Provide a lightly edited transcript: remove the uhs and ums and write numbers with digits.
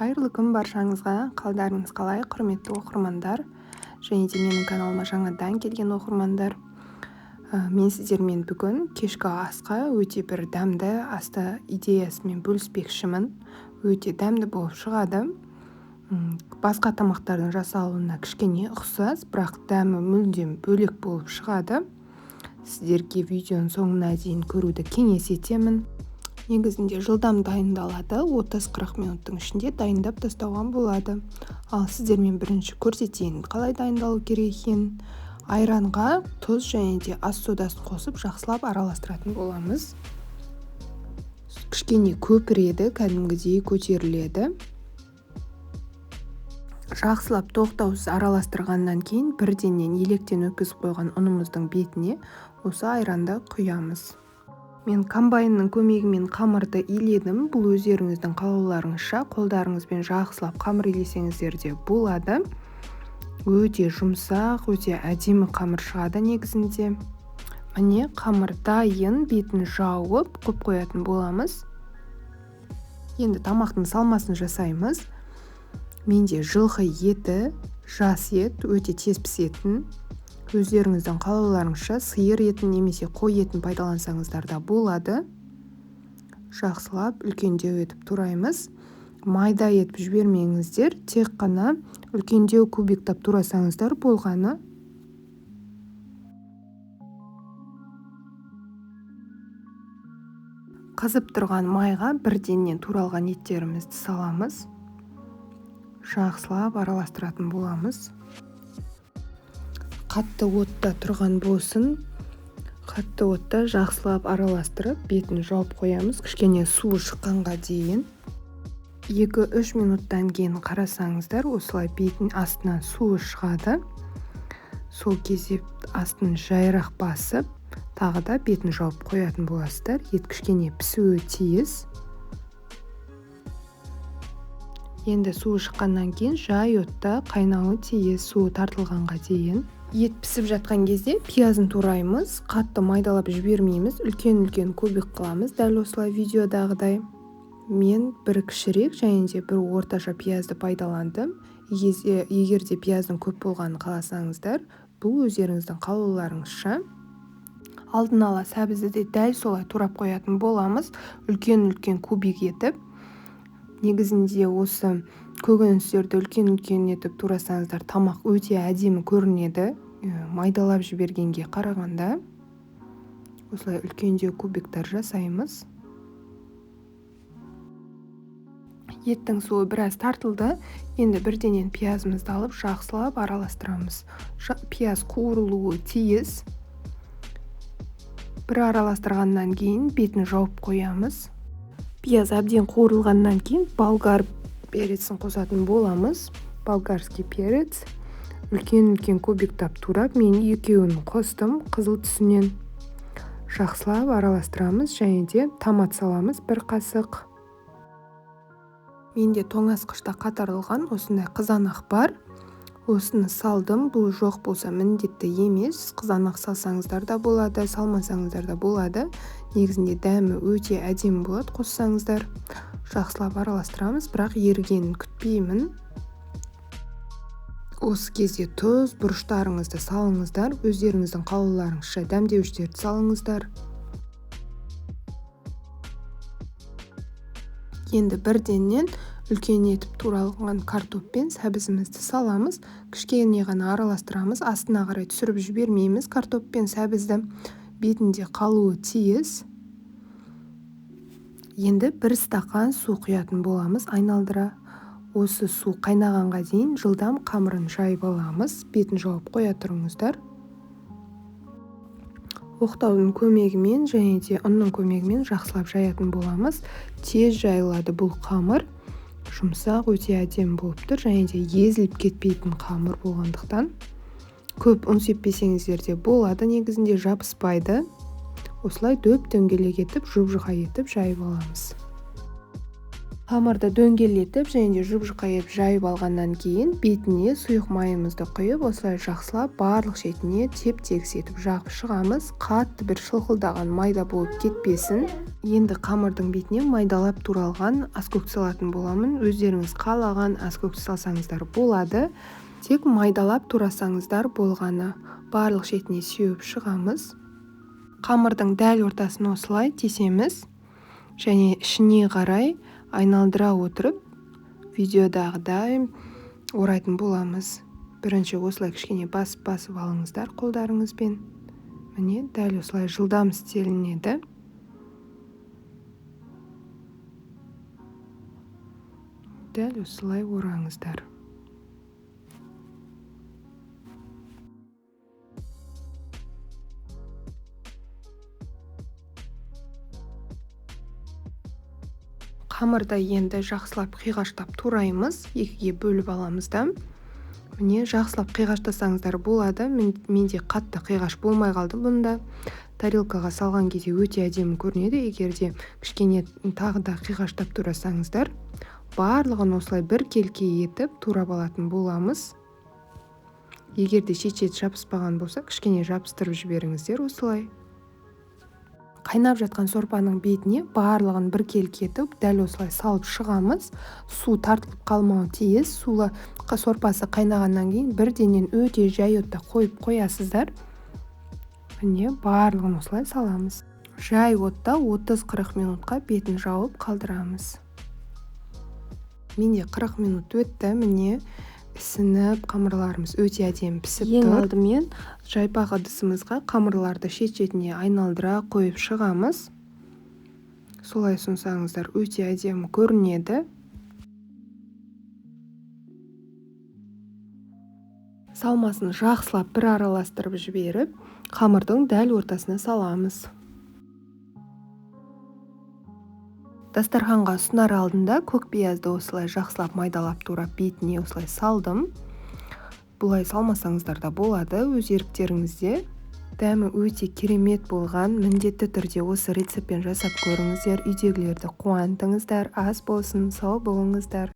Қайырлы күн баршаңызға. Қалдарыңыз қалай, құрметті оқырмандар, және де менің каналыма жаңадан келген оқырмандар. Мен сіздермен бүгін кешкі асқа өте бір дәмді асты идеясымен бөліспекшімін. Өте дәмді болып шығады. Басқа тамақтардың жасалуына кішкене ұқсас, бірақ дәмі мүлдем бөлек болып шығады. Сіздерге видеоның соңына дейін көруді кеңес етемін. Негізінде жылдам дайындалады, 30-40 минуттың ішінде дайындап тастауға болады. Ал сіздермен бірінші көрсетейін, қалай дайындалу керек екенін. Айранға тұз және де ас содасын қосып жақсылап араластыратын боламыз. Кішкене көпіреді, кәдімгідей көтеріледі. Жақсылап тоқтаусыз араластырғаннан кейін бірденнен електен өткізіп қойған ұнымыздың бетіне осы айранды құямыз. Мен комбайнның көмегімен қамырды иледім. Бұл өздеріңіздің қалауларыңызша, қолдарыңызбен жақсылап қамыр илесеңіздер де болады. Өте жұмсақ, өте әдемі қамыр шығады негізінде. Міне қамыр дайын, бетін жауып қойып қоятын боламыз. Енді тамақтың салмасын жасаймыз. Менде жылқы еті, жас ет, өте тез пісетін. Өздеріңіздің қалауларыңызша сиыр етін немесе қой етін пайдалансаңыздар да болады. Жақсылап үлкендеу етіп тураймыз. Майда етіп жібермеңіздер, тек қана үлкендеу кубиктап турасаңыздар болғаны. Қызып тұрған майға бірденнен туралған еттерімізді саламыз. Жақсылап араластыратын боламыз. Қатты отта тұрған болсын, қатты отта жақсылап араластырып, бетін жауып қоямыз, кішкене суы шыққанға дейін. 2-3 минуттан кейін қарасаңыздар, осылай бетін астынан суы шығады. Сол кезде астын жайырақ басып, тағы да бетін жауып қоятын боласыздар. Ет кішкене пісуі тиіс. Енді суы шыққаннан кейін жай отта қайнауы тиіс, суы тартылғанға дейін. Ет пісіп жатқан кезде пиязын тураймыз, қатты майдалап жібермейміз, үлкен-үлкен кубик қыламыз, дәл осылай видеодағыдай. Мен бір кішірек және де бір орташа пиязды пайдаландым. Егер де пияздың көп болғанын қаласаңыздар, бұл өздеріңіздің қалауларыңызша. Алдын ала сәбізді де дәл солай турап қоятын боламыз, үлкен-үлкен кубик етіп. Негізінде осы көкөністерді үлкен-үлкен етіп турасаңыздар, тамақ өте әдемі көрінеді, майдалап жібергенге қарағанда. Осылай үлкендеу кубиктар жасаймыз. Еттің суы біраз тартылды. Енді бірденен пиязымызды алып, жақсылап араластырамыз. Пияз қуырылуы тиіс. Бір араластырғаннан кейін бетін жауып қоямыз. Пияз әбден қуырылғаннан кейін болгар перецін қосатын боламыз. Болгарский перец. Үлкен-үлкен кубиктап турап, мен екеуін қостым қызыл түсінен. Жақсылап араластырамыз және де томат саламыз, бір қасық. Менде тоңазытқышта қатырылған осындай қызанақ бар. Осыны салдым, бұл жоқ болса міндетті емес. Қызанақ салсаңыздар да болады, салмасаңыздар да болады. Негізінде дәмі өте әдемі болады, қоссаңыздар. Жақсылап араластырамыз, бірақ ерігенін күтпеймін. Осы кезде тұз, бұрыштарыңызды салыңыздар, өздеріңіздің қалауларыңызша дәмдеуіштерді салыңыздар. Енді бірденнен үлкен етіп туралған картоппен сәбізімізді саламыз, кішкене ғана араластырамыз, астына қарай түсіріп жібермейміз картоппен сәбізді, бетінде қалуы тиіс. Енді бір стақан су құятын боламыз айналдыра. Осы су қайнағанға дейін жылдам қамырын жайып аламыз, бетін жауып қоя тұрыңыздар. Оқтаудың көмегімен және де ұнның көмегімен жақсылап жаятын боламыз. Тез жайылады бұл қамыр. Жұмсақ, өте әдемі болып тұр, және де езіліп кетпейтін қамыр болғандықтан. Көп ұн сеппесеңіздер де болады, негізінде жабыспайды. Осылай дөп дөңгелек етіп, жұп-жұқа етіп жайып аламыз. Қамырды дөңгелетіп және де жұп-жұқа етіп жайып алғаннан кейін бетіне сұйық майымызды құйып, осылай жақсылап барлық шетіне теп-тегіс етіп жағып шығамыз. Қатты бір шылқылдаған майда болып кетпесін. Енді қамырдың бетіне майдалап туралған аскөк салатын боламын. Өздеріңіз қалаған аскөк салсаңыздар болады. Тек майдалап турасаңыздар болғаны. Барлық шетіне сеуіп шығамыз. Қамырдың дәл ортасын осылай тесеміз және ішіне қарай айналдыра отырып видеодағыдай орайтын боламыз. Бірінші осылай кішкене басып алыңыздар қолдарыңызбен. Міне дәл осылай жылдам істелінеді. Дәл осылай ораңыздар. Қамырды енді жақсылап қиғаштап тураймыз, екіге бөліп аламыз да. Міне жақсылап қиғаштасаңыздар болады. Менде қатты қиғаш болмай қалды бұнда. Тарелкаға салған кезде өте әдемі көрінеді. Егерде кішкене тағы да қиғаштап турасаңыздар, барлығын осылай бір келке етіп турап алатын боламыз. Егерде шет жабыспаған болса, кішкене жабыстырып жіберіңіздер осылай. Қайнап жатқан сорпаның бетіне барлығын бір келке етіп, дәл осылай салып шығамыз. Су тартылып қалмауы тиіс. Сорпасы қайнағаннан кейін бірденен өте жай отта қойып қоясыздар. Міне барлығын осылай саламыз. Жай отта 30-40 минутқа бетін жауып қалдырамыз. Менде 40 минут өтті. Міне ісініп, қамырларымыз өте әдемі пісіп тұр. Ең алдымен жайпақ ыдысымызға қамырларды шет-шетіне айналдыра қойып шығамыз. Солай ұсынсаңыздар өте әдемі көрінеді. Салмасын жақсылап бір араластырып жіберіп, қамырдың дәл ортасына саламыз. Дастарханға ұсынар алдында көкпиязды осылай жақсылап майдалап турап бетіне осылай салдым. Бұлай салмасаңыздар да болады, өз еріктеріңізде. Дәмі өте керемет болған. Міндетті түрде осы рецептпен жасап көріңіздер. Үйдегілерді қуантыңыздар. Ас болсын, сау болыңыздар.